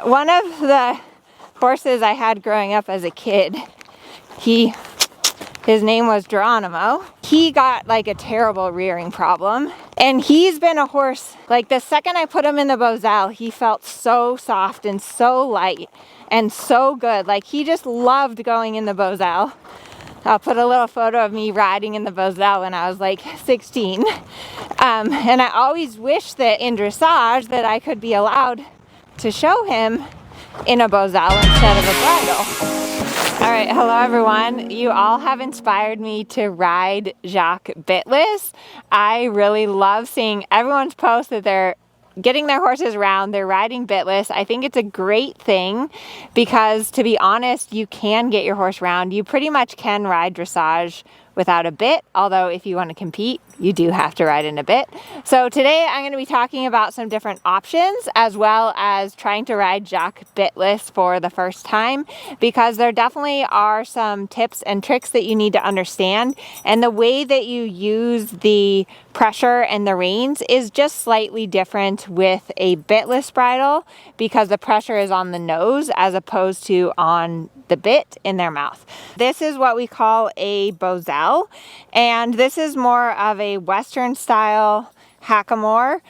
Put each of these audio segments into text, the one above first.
One of the horses I had growing up as a kid, his name was Geronimo. He got like a terrible rearing problem. And he's been a horse, like the second I put him in the Bosal, he felt so soft and so light and so good. Like he just loved going in the Bosal. I'll put a little photo of me riding in the Bosal when I was like 16. And I always wished that in dressage that I could be allowed to show him in a Bosal instead of a bridle. All right, hello everyone. You all have inspired me to ride Jacques Bitless. I really love seeing everyone's post that they're getting their horses around, they're riding bitless. I think it's a great thing because, to be honest, you can get your horse round. You pretty much can ride dressage without a bit, although if you want to compete, you do have to ride in a bit. So today I'm going to be talking about some different options as well as trying to ride Jacques bitless for the first time, because there definitely are some tips and tricks that you need to understand, and the way that you use the pressure and the reins is just slightly different with a bitless bridle because the pressure is on the nose as opposed to on the bit in their mouth. This is what we call a Bosal, and this is more of a Western style Hackamore.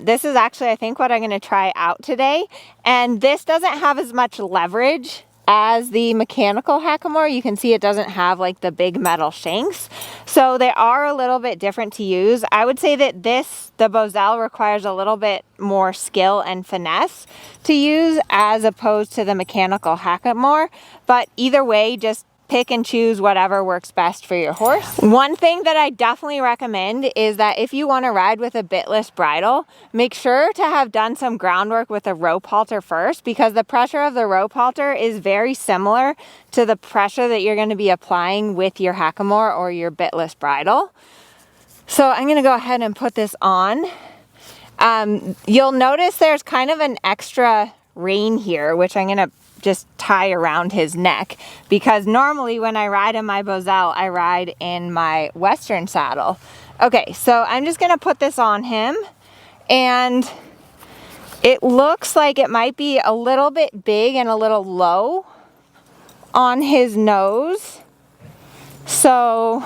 This is actually, I think, what I'm going to try out today, and this doesn't have as much leverage as the mechanical Hackamore. You can see it doesn't have like the big metal shanks, so they are a little bit different to use. I would say that the Bosal requires a little bit more skill and finesse to use as opposed to the mechanical Hackamore, but either way, just pick and choose whatever works best for your horse. One thing that I definitely recommend is that if you want to ride with a bitless bridle, make sure to have done some groundwork with a rope halter first, because the pressure of the rope halter is very similar to the pressure that you're going to be applying with your Hackamore or your bitless bridle. So I'm going to go ahead and put this on. You'll notice there's kind of an extra rein here, which I'm going to just tie around his neck, because normally when I ride in my Bosal, I ride in my Western saddle. Okay, so I'm just gonna put this on him, and it looks like it might be a little bit big and a little low on his nose. So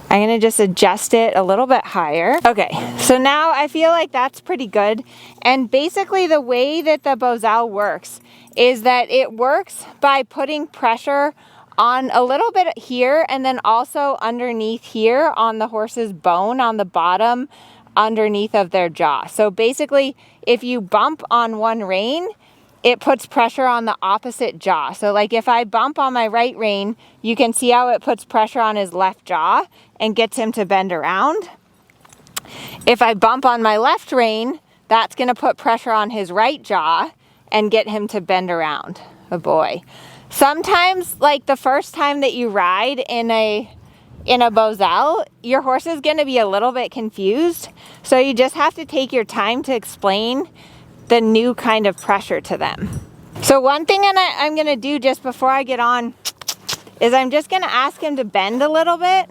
I'm gonna just adjust it a little bit higher. Okay, so now I feel like that's pretty good. And basically the way that the Bosal works is that it works by putting pressure on a little bit here and then also underneath here on the horse's bone on the bottom underneath of their jaw. So basically, if you bump on one rein, it puts pressure on the opposite jaw. So like if I bump on my right rein, you can see how it puts pressure on his left jaw and gets him to bend around. If I bump on my left rein, that's going to put pressure on his right jaw and get him to bend around. Oh boy. Sometimes, like the first time that you ride in a Bosal, your horse is going to be a little bit confused. So you just have to take your time to explain the new kind of pressure to them. So one thing I'm going to do just before I get on is I'm just going to ask him to bend a little bit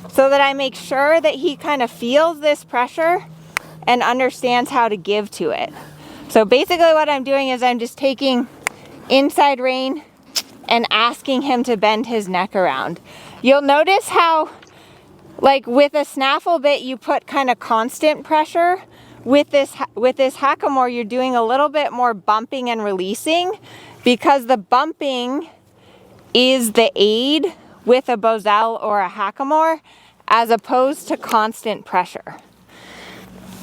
so that I make sure that he kind of feels this pressure and understands how to give to it. So basically what I'm doing is I'm just taking inside rein and asking him to bend his neck around. You'll notice how, like with a snaffle bit, you put kind of constant pressure. With this Hackamore, you're doing a little bit more bumping and releasing, because the bumping is the aid with a Bosal or a Hackamore as opposed to constant pressure.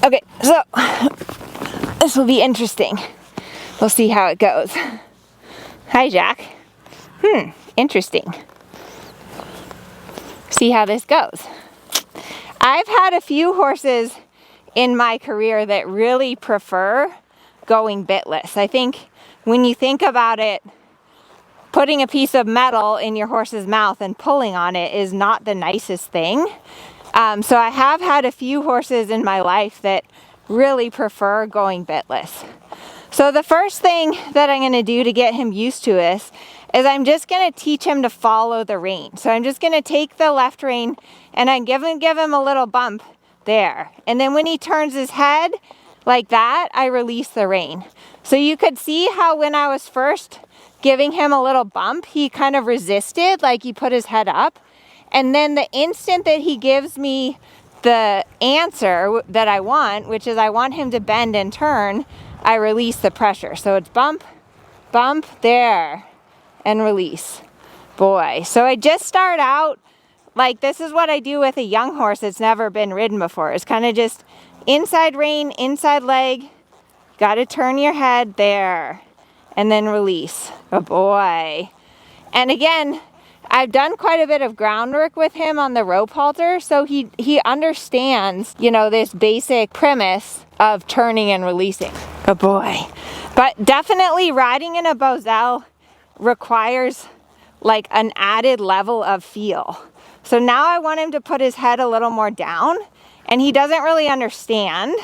Okay, so this will be interesting. We'll see how it goes. Hi, Jacques. Interesting. See how this goes. I've had a few horses in my career that really prefer going bitless. I think when you think about it, putting a piece of metal in your horse's mouth and pulling on it is not the nicest thing. So I have had a few horses in my life that really prefer going bitless. So the first thing that I'm going to do to get him used to this is I'm just going to teach him to follow the rein. So I'm just going to take the left rein and I give him a little bump there. And then when he turns his head, like that, I release the rein. So you could see how when I was first giving him a little bump, he kind of resisted, like he put his head up. And then the instant that he gives me the answer that I want, which is I want him to bend and turn, I release the pressure. So it's bump, bump, there, and release. Boy, so I just start out, like this is what I do with a young horse that's never been ridden before. It's kind of just inside rein, inside leg, got to turn your head, there, and then release. Oh boy. And again, I've done quite a bit of groundwork with him on the rope halter, so he understands, you know, this basic premise of turning and releasing. Oh boy. But definitely riding in a Bosal requires like an added level of feel. So now I want him to put his head a little more down, and he doesn't really understand.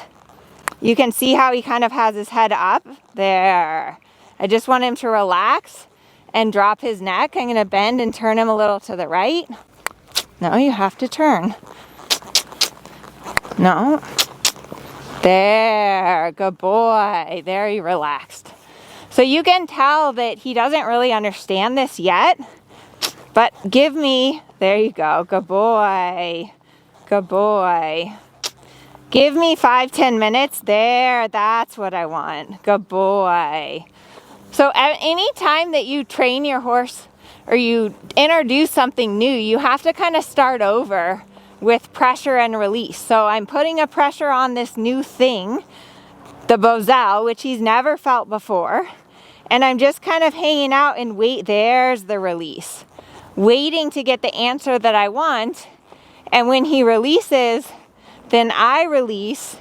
You can see how he kind of has his head up there. I just want him to relax and drop his neck. I'm gonna bend and turn him a little to the right. No, you have to turn. No. There, good boy. There, he relaxed. So you can tell that he doesn't really understand this yet, but give me, there you go, good boy. Good boy. Give me 5-10 minutes. There, that's what I want. Good boy. So at any time that you train your horse or you introduce something new, you have to kind of start over with pressure and release. So I'm putting a pressure on this new thing, the Bosal, which he's never felt before. And I'm just kind of hanging out and wait. There's the release. Waiting to get the answer that I want. And when he releases, then I release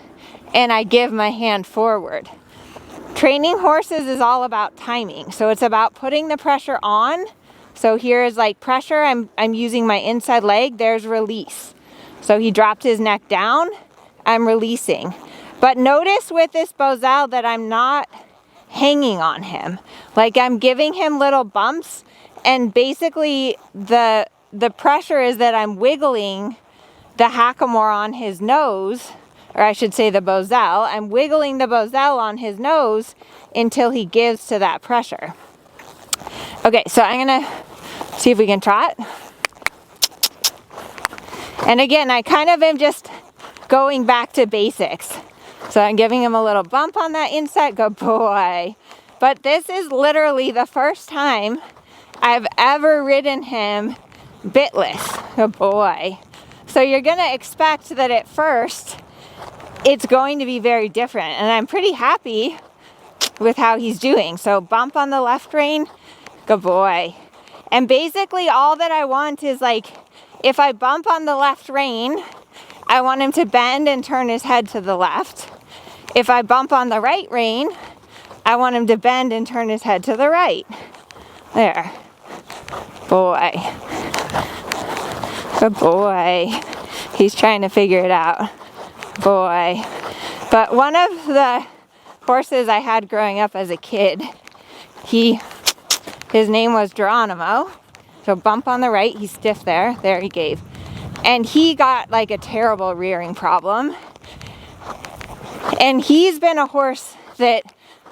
and I give my hand forward. Training horses is all about timing. So it's about putting the pressure on. So here is like pressure. I'm using my inside leg. There's release. So he dropped his neck down. I'm releasing. But notice with this Bosal that I'm not hanging on him. Like I'm giving him little bumps. And basically the pressure is that I'm wiggling the Hackamore on his nose, or I should say the Bosal. I'm wiggling the Bosal on his nose until he gives to that pressure. Okay, so I'm gonna see if we can trot. And again, I kind of am just going back to basics. So I'm giving him a little bump on that inside, good boy. But this is literally the first time I've ever ridden him bitless, good boy. So you're gonna expect that at first, it's going to be very different. And I'm pretty happy with how he's doing. So bump on the left rein, good boy. And basically all that I want is like, if I bump on the left rein, I want him to bend and turn his head to the left. If I bump on the right rein, I want him to bend and turn his head to the right. There, boy. Good boy. He's trying to figure it out. Boy. But one of the horses I had growing up as a kid, his name was Geronimo. So bump on the right, he's stiff there. There he gave. And he got like a terrible rearing problem. And he's been a horse that,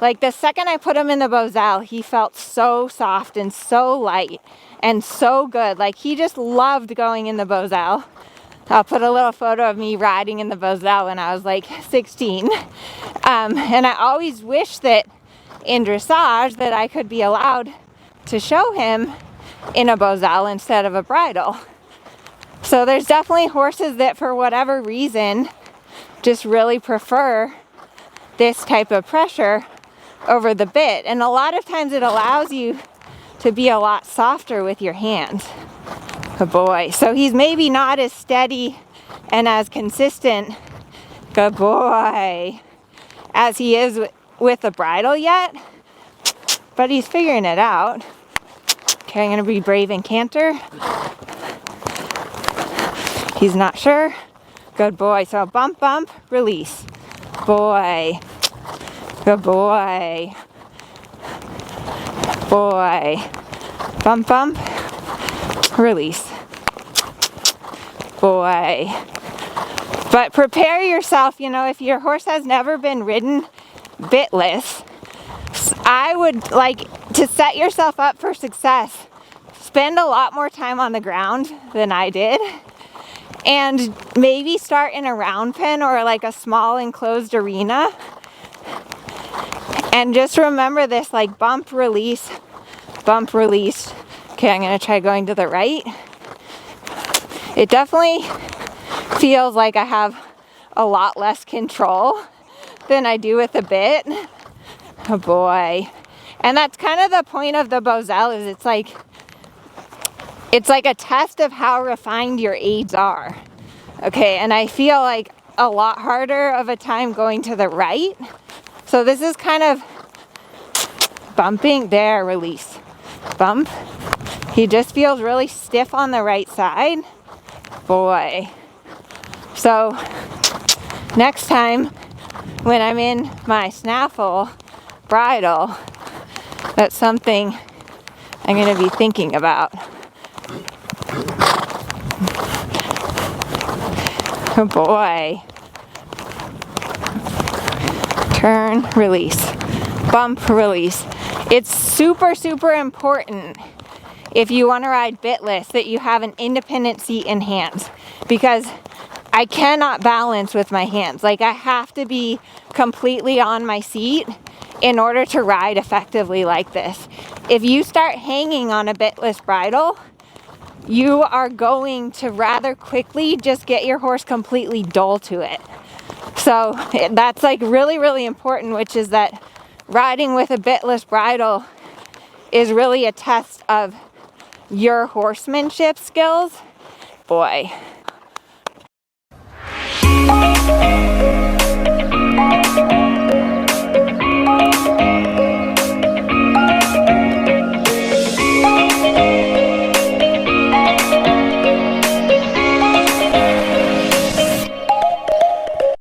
like the second I put him in the Bosal, he felt so soft and so light and so good. Like he just loved going in the Bosal. I'll put a little photo of me riding in the Bosal when I was like 16. And I always wish that in dressage that I could be allowed to show him in a Bosal instead of a bridle. So there's definitely horses that for whatever reason just really prefer this type of pressure over the bit. And a lot of times it allows you to be a lot softer with your hands. Good boy. So he's maybe not as steady and as consistent, good boy, as he is with the bridle yet, but he's figuring it out. Okay, I'm gonna be brave and canter. He's not sure. Good boy. So bump, bump, release. Boy. Good boy. Boy. Bump, bump, release. Boy. But prepare yourself, you know, if your horse has never been ridden bitless, I would like to set yourself up for success. Spend a lot more time on the ground than I did. And maybe start in a round pen or like a small enclosed arena. And just remember this, like bump, release, bump, release. Okay, I'm gonna try going to the right. It definitely feels like I have a lot less control than I do with the bit. Oh boy. And that's kind of the point of the Bosal, is it's like a test of how refined your aids are. Okay, and I feel like a lot harder of a time going to the right. So this is kind of bumping, there, release, bump. He just feels really stiff on the right side. Boy. So next time when I'm in my snaffle bridle, that's something I'm going to be thinking about. Oh boy. Turn, release, bump, release. It's super, super important if you want to ride bitless that you have an independent seat and hands, because I cannot balance with my hands. Like, I have to be completely on my seat in order to ride effectively like this. If you start hanging on a bitless bridle, you are going to rather quickly just get your horse completely dull to it. So that's like really, really important, which is that riding with a bitless bridle is really a test of your horsemanship skills. Boy.